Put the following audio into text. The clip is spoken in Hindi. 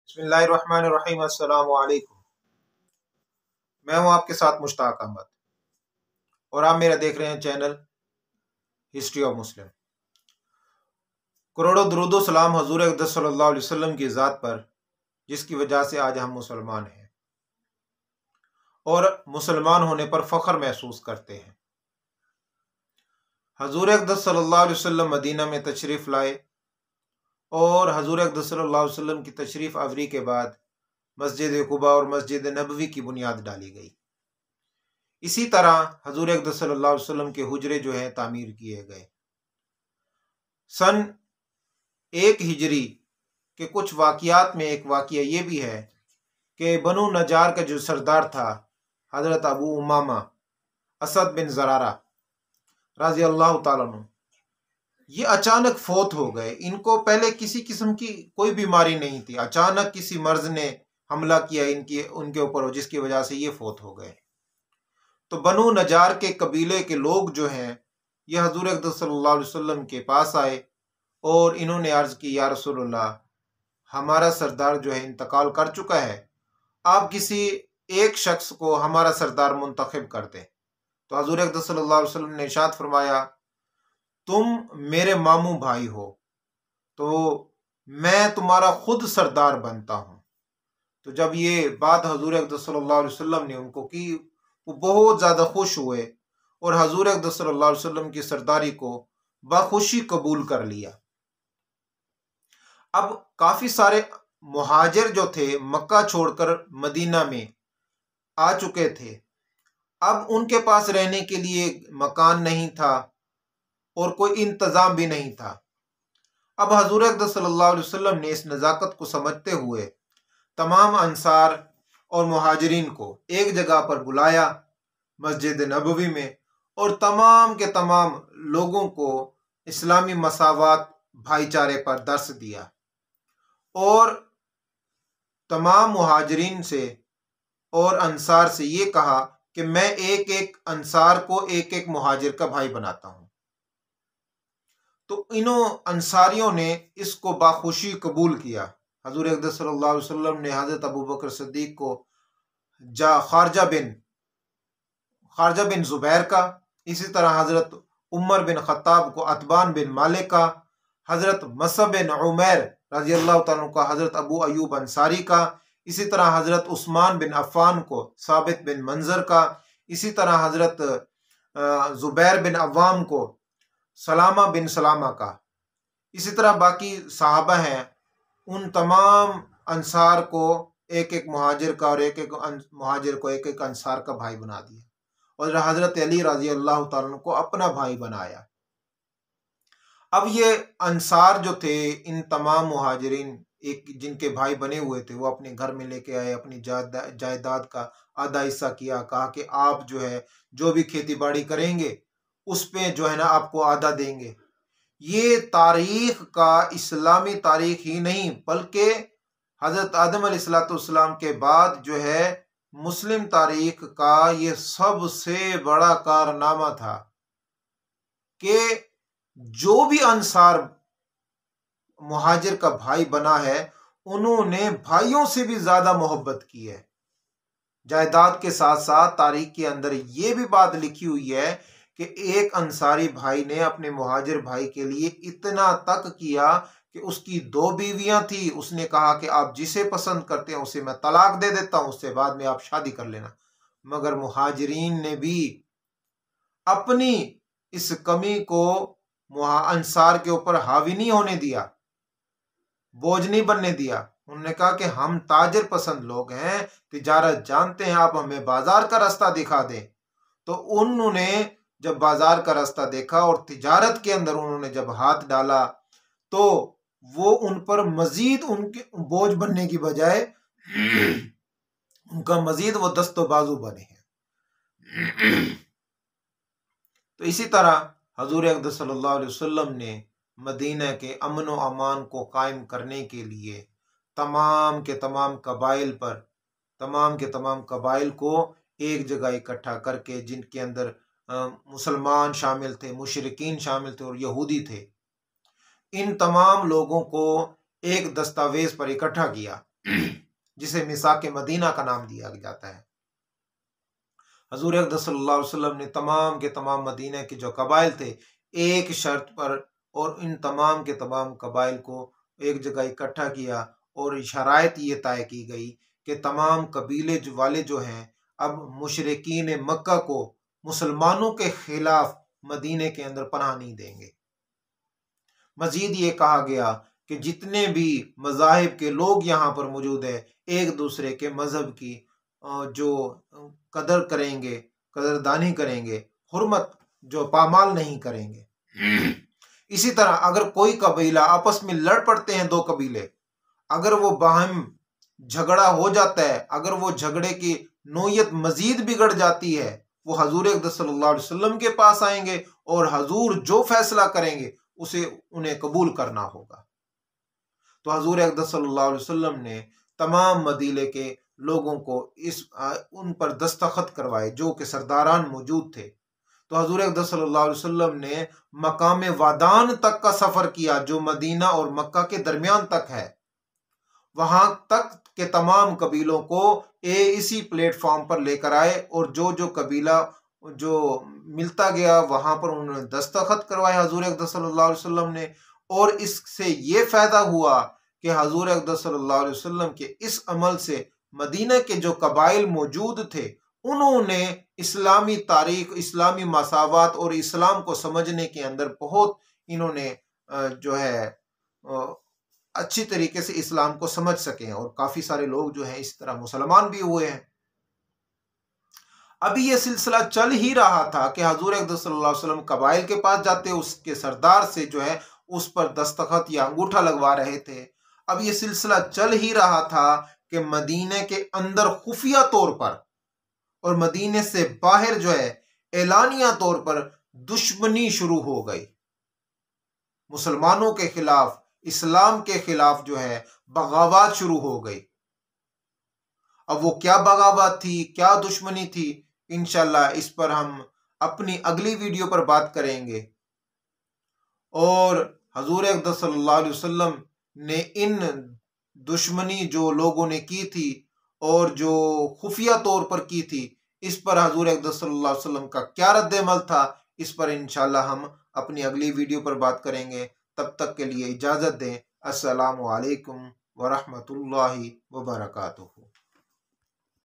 बिस्मिल्लाहिर्रहमानिर्रहीम। अस्सलामु अलैकुम। मैं हूं आपके साथ मुश्ताक अहमद और आप मेरा देख रहे हैं चैनल हिस्ट्री ऑफ मुस्लिम। करोड़ों दुरूदो सलाम हजूर अक़दस सल्लल्लाहु अलैहि वसल्लम की ज़ात पर, जिसकी वजह से आज हम मुसलमान हैं और मुसलमान होने पर फ़ख्र महसूस करते हैं। हजूर अक़दस सल्लल्लाहु अलैहि वसल्लम मदीना में तशरीफ़ लाए और हजूर अक़दस सल्लल्लाहु अलैहि वसल्लम की तशरीफ़ आवरी के बाद मस्जिद कुबा और मस्जिद नबवी की बुनियाद डाली गई। इसी तरह हजूर अक़दस सल्लल्लाहु अलैहि वसल्लम के हुजरे जो हैं तामीर किए गए। सन 1 हिजरी के कुछ वाक़ियात में एक वाक़िया ये भी है कि बनु नजार का जो सरदार था हज़रत अबू उमामा असद बिन ज़रारा रज़ी अल्लाह ताला अन्हु, ये अचानक फौत हो गए। इनको पहले किसी किस्म की कोई बीमारी नहीं थी, अचानक किसी मर्ज ने हमला किया उनके ऊपर, जिसकी वजह से ये फौत हो गए। तो बनु नजार के कबीले के लोग जो हैं ये हजूर अक़दस सल्लल्लाहु अलैहि वसल्लम के पास आए और इन्होंने अर्ज़ की, या रसूलल्लाह, हमारा सरदार जो है इंतकाल कर चुका है, आप किसी एक शख्स को हमारा सरदार मुंतखब कर दें। तो हजूर अक़दस सल्लल्लाहु अलैहि वसल्लम ने इरशाद फरमाया, तुम मेरे मामू भाई हो तो मैं तुम्हारा खुद सरदार बनता हूँ। तो जब ये बात हजूर अक़दस सल्लल्लाहु अलैहि वसल्लम ने उनको की, वो बहुत ज़्यादा खुश हुए और हजूर अक़दस सल्लल्लाहु अलैहि वसल्लम की सरदारी को बखुशी कबूल कर लिया। अब काफ़ी सारे मुहाजिर जो थे मक्का छोड़कर मदीना में आ चुके थे। अब उनके पास रहने के लिए मकान नहीं था और कोई इंतज़ाम भी नहीं था। अब हजूर अक़दस सल्लल्लाहु अलैहि वसल्लम ने इस नज़ाकत को समझते हुए तमाम अंसार और मुहाजिरीन को एक जगह पर बुलाया मस्जिद नबवी में और तमाम के तमाम लोगों को इस्लामी मसावात भाईचारे पर दर्स दिया और तमाम मुहाजिरीन से और अंसार से ये कहा कि मैं एक एक अंसार को एक एक मुहाजिर का भाई बनाता हूँ। तो इन्हों अंसारियों ने इसको बाखुशी कबूल किया। हजूर अक़दस सल्लल्लाहु अलैहि वसल्लम ने हज़रत अबू बकर सिद्दीक़ को खारजा बिन ज़ुबैर का, इसी तरह हज़रत उमर बिन ख़त्ताब को अतबान बिन मालिक का, हज़रत मसअब बिन उमैर रज़ी अल्लाह तआला अन्हु का हज़रत अबू अयूब अंसारी का, इसी तरह हज़रत उस्मान बिन अफ़्फ़ान को साबित बिन मंज़र का, इसी तरह हज़रत ज़ुबैर बिन अव्वाम को सलामा बिन सलामा का, इसी तरह बाकी सहाबा हैं, उन तमाम अंसार को एक एक मुहाजिर का और एक एक मुहाजिर को एक एक अंसार का भाई बना दिया और हज़रत अली रज़ी अल्लाह तआला अन्हु को अपना भाई बनाया। अब ये अंसार जो थे, इन तमाम मुहाजिरीन एक जिनके भाई बने हुए थे, वो अपने घर में लेके आए, अपनी जायदाद का आधा हिस्सा किया, कहा कि आप जो है जो भी खेती बाड़ी करेंगे उस पे जो है ना आपको आधा देंगे। ये तारीख का, इस्लामी तारीख ही नहीं बल्कि हज़रत आदम अलैहिस्सलाम के बाद जो है मुस्लिम तारीख का ये सबसे बड़ा कारनामा था कि जो भी अंसार मुहाजिर का भाई बना है उन्होंने भाइयों से भी ज्यादा मोहब्बत की है। जायदाद के साथ साथ तारीख के अंदर ये भी बात लिखी हुई है कि एक अंसारी भाई ने अपने मुहाजिर भाई के लिए इतना तक किया कि उसकी 2 बीवियां थी, उसने कहा कि आप जिसे पसंद करते हैं उसे मैं तलाक दे देता हूं, उससे बाद में आप शादी कर लेना। मगर मुहाजिरीन ने भी अपनी इस कमी को अंसार के ऊपर हावी नहीं होने दिया, बोझ नहीं बनने दिया। उन्होंने कहा कि हम ताजर पसंद लोग हैं, तिजारत जानते हैं, आप हमें बाजार का रास्ता दिखा दें। तो उन्होंने जब बाजार का रास्ता देखा और तिजारत के अंदर उन्होंने जब हाथ डाला तो वो उन पर मजीद उनके बोझ बनने की बजाय उनका मजीद वो दस्तो बाजू बने हैं। तो इसी तरह हजूर अक़दस सल्लल्लाहु अलैहि वसल्लम ने मदीना के अमन व अमान को कायम करने के लिए तमाम के तमाम कबाइल को एक जगह इकट्ठा करके, जिनके अंदर मुसलमान शामिल थे, मुशरिकीन शामिल थे और यहूदी थे, इन तमाम लोगों को एक दस्तावेज पर इकट्ठा किया जिसे मिसाक मदीना का नाम दिया जाता है। हजूर अक़दस सल्लल्लाहु अलैहि वसल्लम ने तमाम के तमाम मदीना के जो कबाइल थे एक शर्त पर, और इन तमाम के तमाम कबाइल को एक जगह इकट्ठा किया और शराइत ये तय की गई कि तमाम कबीले वाले जो हैं अब मुशरिकीन मक्का को मुसलमानों के खिलाफ मदीने के अंदर पनाह नहीं देंगे। मजीद ये कहा गया कि जितने भी मज़ाहिब के लोग यहाँ पर मौजूद है एक दूसरे के मज़हब की जो कदर करेंगे, कदरदानी करेंगे, हुर्मत जो पामाल नहीं करेंगे। इसी तरह अगर कोई कबीला आपस में लड़ पड़ते हैं, दो कबीले, अगर वो बाहम झगड़ा हो जाता है, अगर वो झगड़े की नोयत मजीद बिगड़ जाती है, वो हजूर अक़दस सल्लल्लाहु अलैहि वसल्लम के पास आएंगे और हजूर जो फैसला करेंगे उसे उन्हें कबूल करना होगा। तो हजूर अक़दस सल्लल्लाहु अलैहि वसल्लम ने तमाम मदीने के लोगों को उन पर दस्तखत करवाए जो कि सरदारान मौजूद थे। तो हजूर अक़दस सल्लल्लाहु अलैहि वसल्लम ने मकाम वादान तक का सफ़र किया जो मदीना और मक्का के दरमियान तक है। वहां तक के तमाम कबीलों को इसी प्लेटफॉर्म पर लेकर आए और जो जो कबीला जो मिलता गया वहां पर उन्होंने दस्तखत करवाए हजूर अक़दस सल्लल्लाहु अलैहि वसल्लम ने। और इससे ये फायदा हुआ कि हजूर अक़दस सल्लल्लाहु अलैहि वसल्लम के इस अमल से मदीना के जो कबाइल मौजूद थे उन्होंने इस्लामी तारीख, इस्लामी मसावात और इस्लाम को समझने के अंदर बहुत इन्होंने जो है अच्छी तरीके से इस्लाम को समझ सके और काफी सारे लोग जो हैं इस तरह मुसलमान भी हुए हैं। अभी ये सिलसिला चल ही रहा था कि हजूर अक़दस सल्लल्लाहु अलैहि वसल्लम कबाइल के पास जाते, उसके सरदार से जो है उस पर दस्तखत या अंगूठा लगवा रहे थे। अब ये सिलसिला चल ही रहा था कि मदीने के अंदर खुफिया तौर पर और मदीने से बाहर जो है एलानिया तौर पर दुश्मनी शुरू हो गई। मुसलमानों के खिलाफ, इस्लाम के खिलाफ जो है बगावत शुरू हो गई। अब वो क्या बगावत थी, क्या दुश्मनी थी, इंशाल्लाह इस पर हम अपनी अगली वीडियो पर बात करेंगे। और हजूर अक़दस सल्लल्लाहु अलैहि वसल्लम ने इन दुश्मनी जो लोगों ने की थी और जो खुफिया तौर पर की थी, इस पर हजूर अक़दस सल्लल्लाहु अलैहि वसल्लम का क्या रद्द-ए-अमल था, इस पर इंशाल्लाह हम अपनी अगली वीडियो पर बात करेंगे। तब तक के लिए इजाज़त दें। अस्सलामु अलैकुम व रहमतुल्लाहि व बरकातुहू।